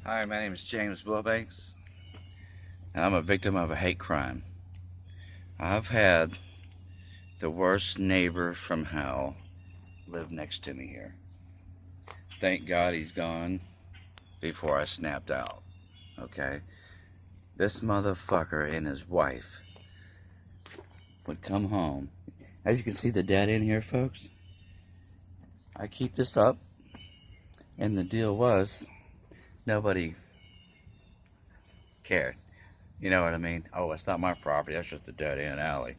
Hi, my name is James Wilbanks, and I'm a victim of a hate crime. I've had the worst neighbor from hell live next to me here. Thank God he's gone before I snapped out, okay? This motherfucker and his wife would come home. As you can see the dead end here, folks, I keep this up, and the deal was nobody cared. You know what I mean? Oh, it's not my property, that's just a dead end alley.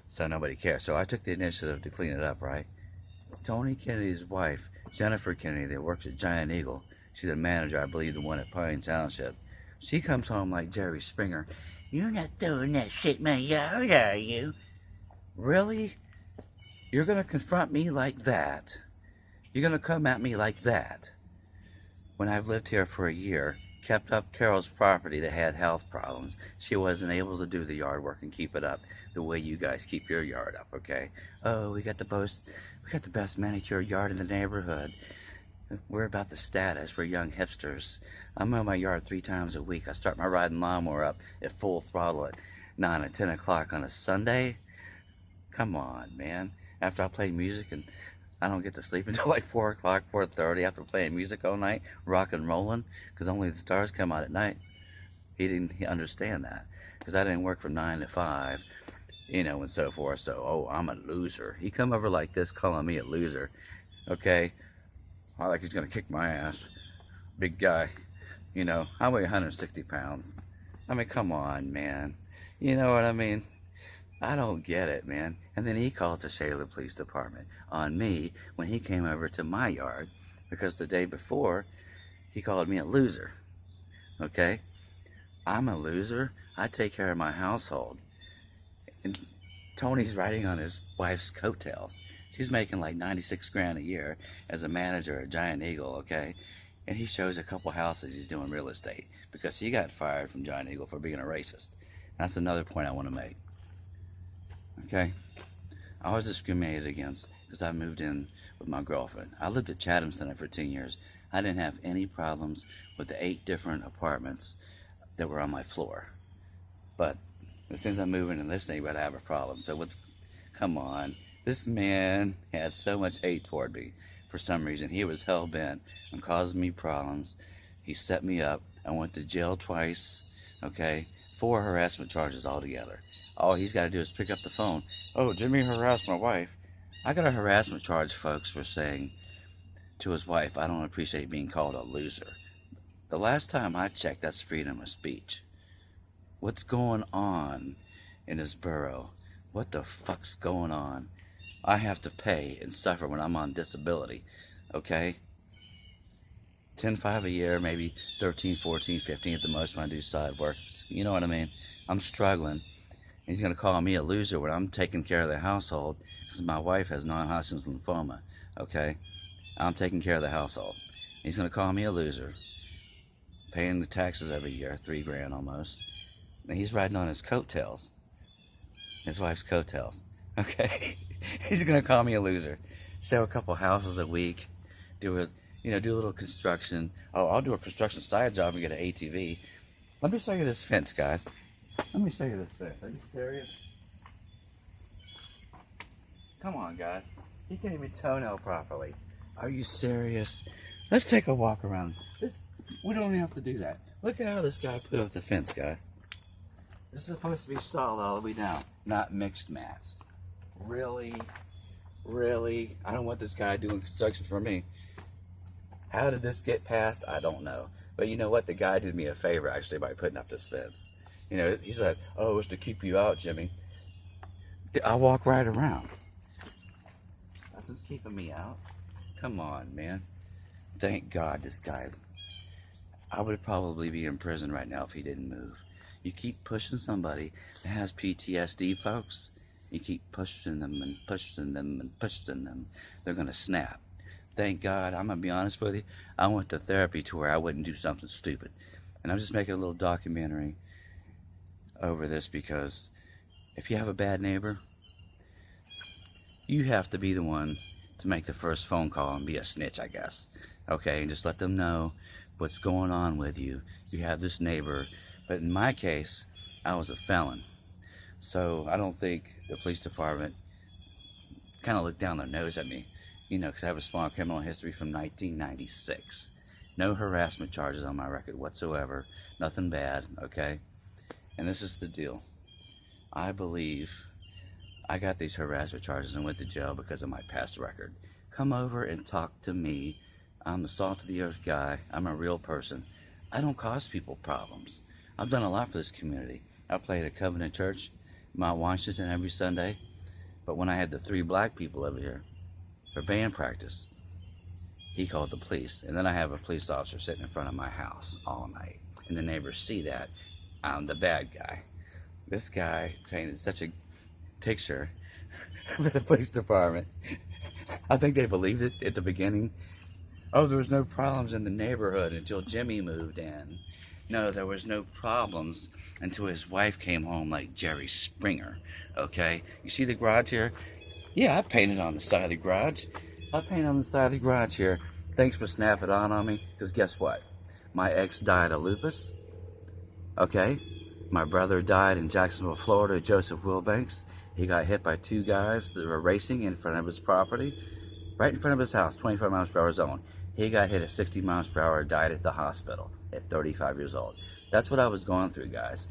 So nobody cares. So I took the initiative to clean it up, right? Tony Kennedy's wife, Jennifer Kennedy, that works at Giant Eagle, she's a manager, I believe, the one at Pine Township. She comes home like Jerry Springer. You're not throwing that shit in my yard, are you? Really? You're going to confront me like that? You're going to come at me like that? When I've lived here for a year, kept up Carol's property that had health problems, she wasn't able to do the yard work and keep it up the way you guys keep your yard up, okay? Oh, we got the best manicured yard in the neighborhood. We're about the status. We're young hipsters. I mow my yard 3 times a week. I start my riding lawnmower up at full throttle at 9 and 10 o'clock on a Sunday. Come on, man. After I play music and I don't get to sleep until like 4 o'clock, 4:30 after playing music all night, rock and rolling, because only the stars come out at night. He didn't understand that, because I didn't work from 9 to 5, you know, and so forth. So, oh, I'm a loser. He come over like this calling me a loser, okay? I like he's going to kick my ass. Big guy, you know, I weigh 160 pounds. I mean, come on, man. You know what I mean? I don't get it, man. And then he calls the Shaler Police Department on me when he came over to my yard, because the day before he called me a loser. Okay? I'm a loser. I take care of my household. And Tony's riding on his wife's coattails. She's making like 96 grand a year as a manager at Giant Eagle, okay? And he shows a couple houses he's doing real estate because he got fired from Giant Eagle for being a racist. That's another point I want to make. Okay, I was discriminated against because I moved in with my girlfriend. I lived at Chatham Center for 10 years. I didn't have any problems with the 8 different apartments that were on my floor. But as soon as I move into this neighborhood, I have a problem. So come on. This man had so much hate toward me for some reason. He was hell-bent on causing me problems. He set me up. I went to jail twice, okay? 4 harassment charges altogether. All he's got to do is pick up the phone. Oh, Jimmy harassed my wife. I got a harassment charge, folks, for saying to his wife, I don't appreciate being called a loser. The last time I checked, that's freedom of speech. What's going on in this borough? What the fuck's going on? I have to pay and suffer when I'm on disability, okay? 10-5 a year, maybe 13, 14, 15 at the most when I do side work. You know what I mean? I'm struggling. He's going to call me a loser when I'm taking care of the household because my wife has non-Hodgkin's lymphoma, okay? I'm taking care of the household. He's going to call me a loser, paying the taxes every year, 3 grand almost. And he's riding on his coattails, his wife's coattails, okay? He's going to call me a loser. Sell a couple houses a week, do a little construction. Oh, I'll do a construction side job and get an ATV. Let me show you this fence, guys. Let me show you this fence. Are you serious? Come on, guys. He can't even toenail properly. Are you serious? Let's take a walk around. We don't even have to do that. Look at how this guy put up the fence, guys. This is supposed to be solid all the way down, not mixed matched. Really? Really? I don't want this guy doing construction for me. How did this get passed? I don't know. But you know what? The guy did me a favor, actually, by putting up this fence. You know, he said, oh, it's to keep you out, Jimmy. I walk right around. That's what's keeping me out. Come on, man. Thank God this guy. I would probably be in prison right now if he didn't move. You keep pushing somebody that has PTSD, folks. You keep pushing them and pushing them and pushing them. They're going to snap. Thank God. I'm going to be honest with you. I went to therapy to where I wouldn't do something stupid. And I'm just making a little documentary over this because if you have a bad neighbor, you have to be the one to make the first phone call and be a snitch, I guess. Okay, and just let them know what's going on with you. You have this neighbor. But in my case, I was a felon. So I don't think the police department kind of looked down their nose at me, you know, because I have a small criminal history from 1996. No harassment charges on my record whatsoever. Nothing bad, okay? And this is the deal. I believe I got these harassment charges and went to jail because of my past record. Come over and talk to me. I'm the salt of the earth guy. I'm a real person. I don't cause people problems. I've done a lot for this community. I played at Covenant Church, Mount Washington, every Sunday. But when I had the 3 black people over here for band practice, he called the police. And then I have a police officer sitting in front of my house all night. And the neighbors see that. I'm the bad guy. This guy painted such a picture for the police department. I think they believed it at the beginning. Oh, there was no problems in the neighborhood until Jimmy moved in. No, there was no problems until his wife came home like Jerry Springer, okay? You see the garage here? Yeah, I painted on the side of the garage. I painted on the side of the garage here. Thanks for snapping on me, because guess what? My ex died of lupus, okay? My brother died in Jacksonville, Florida, Joseph Wilbanks. He got hit by 2 guys that were racing in front of his property, right in front of his house, 25 miles per hour zone. He got hit at 60 miles per hour, died at the hospital at 35 years old. That's what I was going through, guys,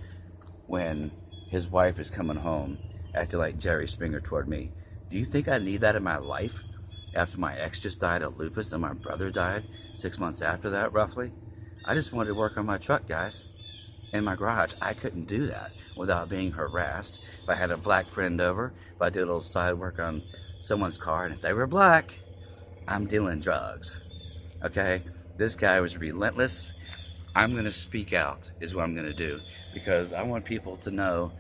when his wife is coming home acting like Jerry Springer toward me. Do you think I need that in my life after my ex just died of lupus and my brother died 6 months after that, roughly? I just wanted to work on my truck, guys, in my garage. I couldn't do that without being harassed. If I had a black friend over, if I did a little side work on someone's car, and if they were black, I'm dealing drugs, okay? This guy was relentless. I'm going to speak out is what I'm going to do, because I want people to know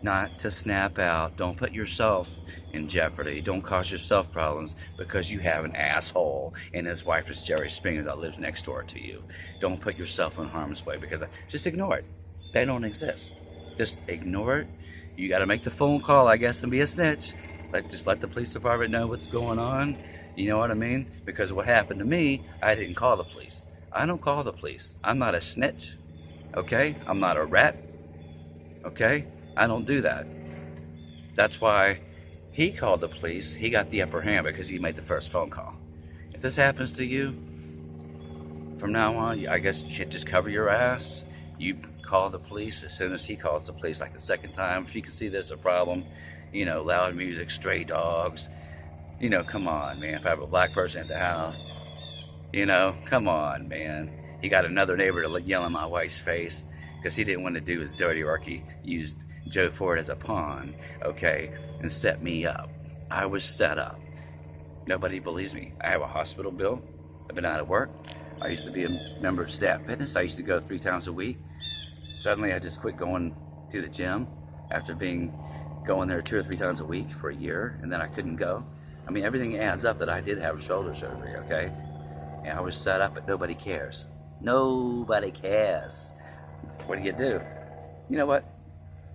not to snap out. Don't put yourself in jeopardy. Don't cause yourself problems because you have an asshole and his wife is Jerry Springer that lives next door to you. Don't put yourself in harm's way, because just ignore it. They don't exist. Just ignore it. You got to make the phone call, I guess, and be a snitch. Just let the police department know what's going on. You know what I mean? Because what happened to me, I didn't call the police. I don't call the police. I'm not a snitch, okay? I'm not a rat, okay? I don't do that. That's why he called the police. He got the upper hand because he made the first phone call. If this happens to you, from now on, I guess you can't just cover your ass. You call the police as soon as he calls the police, like the second time. If you can see there's a problem, you know, loud music, stray dogs, you know, come on, man. If I have a black person at the house, you know, come on, man. He got another neighbor to yell in my wife's face because he didn't want to do his dirty work. He used Joe Ford as a pawn, okay, and set me up. I was set up. Nobody believes me. I have a hospital bill. I've been out of work. I used to be a member of Staff Fitness. I used to go 3 times a week. Suddenly, I just quit going to the gym after going there 2 or 3 times a week for a year, and then I couldn't go. I mean, everything adds up that I did have shoulder surgery, okay? And I was set up, but nobody cares. Nobody cares. What do? You know what?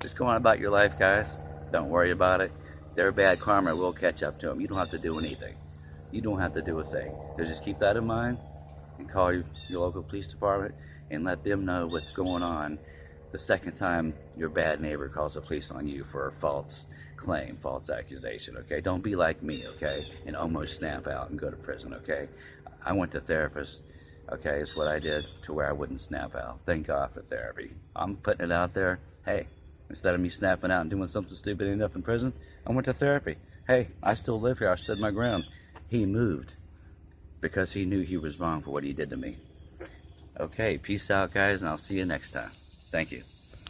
Just go on about your life, guys. Don't worry about it. Their bad karma will catch up to them. You don't have to do anything. You don't have to do a thing. So just keep that in mind and call your local police department and let them know what's going on the second time your bad neighbor calls the police on you for a false claim, false accusation, okay? Don't be like me, okay? And almost snap out and go to prison, okay? I went to therapist, okay, is what I did to where I wouldn't snap out. Thank God for therapy. I'm putting it out there. Hey, instead of me snapping out and doing something stupid and end up in prison, I went to therapy. Hey, I still live here. I stood my ground. He moved because he knew he was wrong for what he did to me. Okay, peace out, guys, and I'll see you next time. Thank you.